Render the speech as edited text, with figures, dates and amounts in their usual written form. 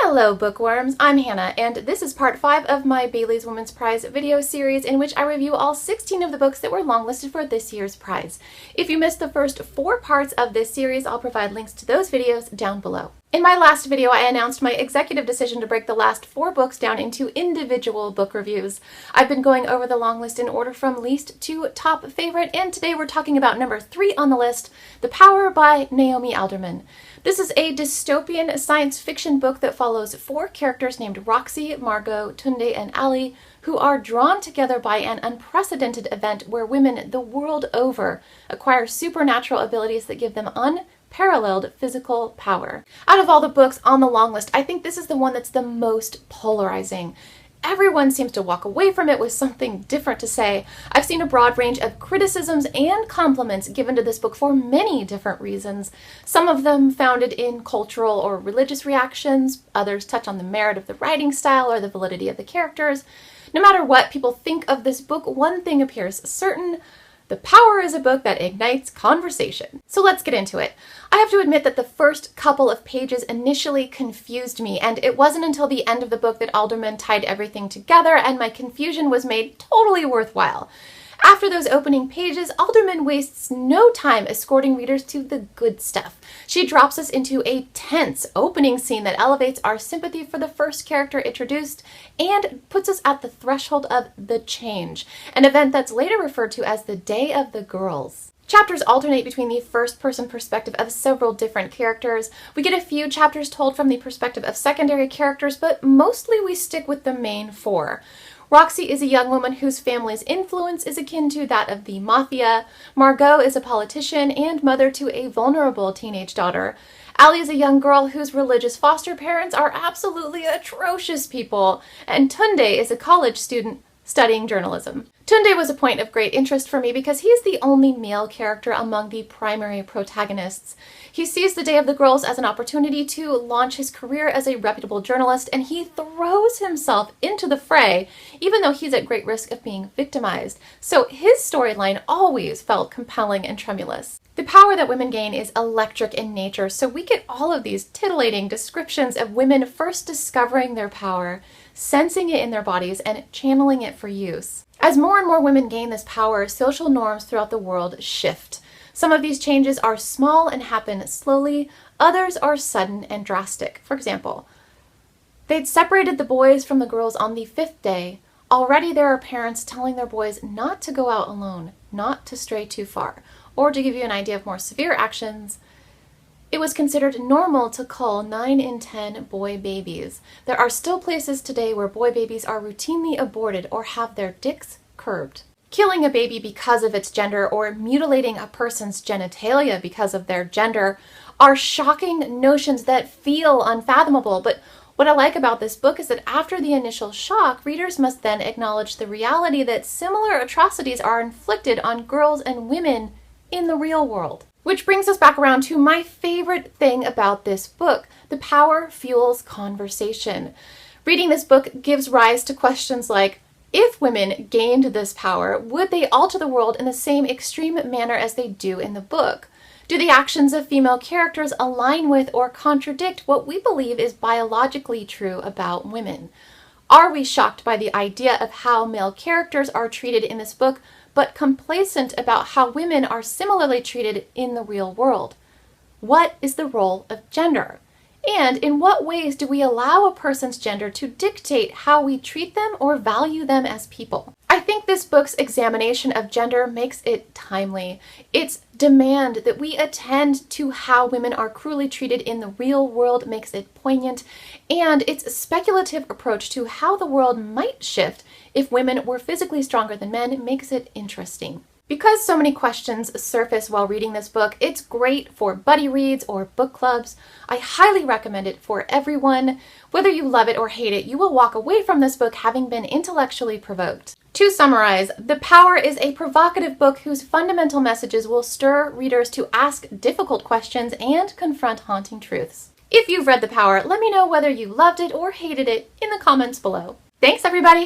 Hello bookworms, I'm Hannah, and this is part 5 of my Bailey's Women's Prize video series in which I review all 16 of the books that were longlisted for this year's prize. If you missed the first 4 parts of this series, I'll provide links to those videos down below. In my last video, I announced my executive decision to break the last 4 books down into individual book reviews. I've been going over the long list in order from least to top favorite, and today we're talking about number 3 on the list, The Power by Naomi Alderman. This is a dystopian science fiction book that follows 4 characters named Roxy, Margot, Tunde, and Ali, who are drawn together by an unprecedented event where women the world over acquire supernatural abilities that give them unparalleled physical power. Out of all the books on the long list, I think this is the one that's the most polarizing. Everyone seems to walk away from it with something different to say. I've seen a broad range of criticisms and compliments given to this book for many different reasons. Some of them founded in cultural or religious reactions, others touch on the merit of the writing style or the validity of the characters. No matter what people think of this book, one thing appears certain: The Power is a book that ignites conversation. So let's get into it. I have to admit that the first couple of pages initially confused me, and it wasn't until the end of the book that Alderman tied everything together and my confusion was made totally worthwhile. After those opening pages, Alderman wastes no time escorting readers to the good stuff. She drops us into a tense opening scene that elevates our sympathy for the first character introduced and puts us at the threshold of the change, an event that's later referred to as the Day of the Girls. Chapters alternate between the first-person perspective of several different characters. We get a few chapters told from the perspective of secondary characters, but mostly we stick with the main 4. Roxy is a young woman whose family's influence is akin to that of the mafia. Margot is a politician and mother to a vulnerable teenage daughter. Ali is a young girl whose religious foster parents are absolutely atrocious people. And Tunde is a college student studying journalism. Tunde was a point of great interest for me because he is the only male character among the primary protagonists. He sees the Day of the Girls as an opportunity to launch his career as a reputable journalist, and he throws himself into the fray, even though he's at great risk of being victimized. So his storyline always felt compelling and tremulous. The power that women gain is electric in nature, so we get all of these titillating descriptions of women first discovering their power, sensing it in their bodies, and channeling it for use. As more and more women gain this power, social norms throughout the world shift. Some of these changes are small and happen slowly, others are sudden and drastic. For example, they'd separated the boys from the girls on the 5th day. Already there are parents telling their boys not to go out alone, not to stray too far. Or to give you an idea of more severe actions, it was considered normal to cull 9 in 10 boy babies. There are still places today where boy babies are routinely aborted or have their dicks curbed. Killing a baby because of its gender or mutilating a person's genitalia because of their gender are shocking notions that feel unfathomable, but what I like about this book is that after the initial shock, readers must then acknowledge the reality that similar atrocities are inflicted on girls and women in the real world. Which brings us back around to my favorite thing about this book. The power fuels conversation. Reading this book gives rise to questions like, if women gained this power, would they alter the world in the same extreme manner as they do in the book? Do the actions of female characters align with or contradict what we believe is biologically true about women? Are we shocked by the idea of how male characters are treated in this book, but complacent about how women are similarly treated in the real world? What is the role of gender? And in what ways do we allow a person's gender to dictate how we treat them or value them as people? I think this book's examination of gender makes it timely. Its demand that we attend to how women are cruelly treated in the real world makes it poignant, and its speculative approach to how the world might shift if women were physically stronger than men makes it interesting. Because so many questions surface while reading this book, it's great for buddy reads or book clubs. I highly recommend it for everyone. Whether you love it or hate it, you will walk away from this book having been intellectually provoked. To summarize, The Power is a provocative book whose fundamental messages will stir readers to ask difficult questions and confront haunting truths. If you've read The Power, let me know whether you loved it or hated it in the comments below. Thanks, everybody!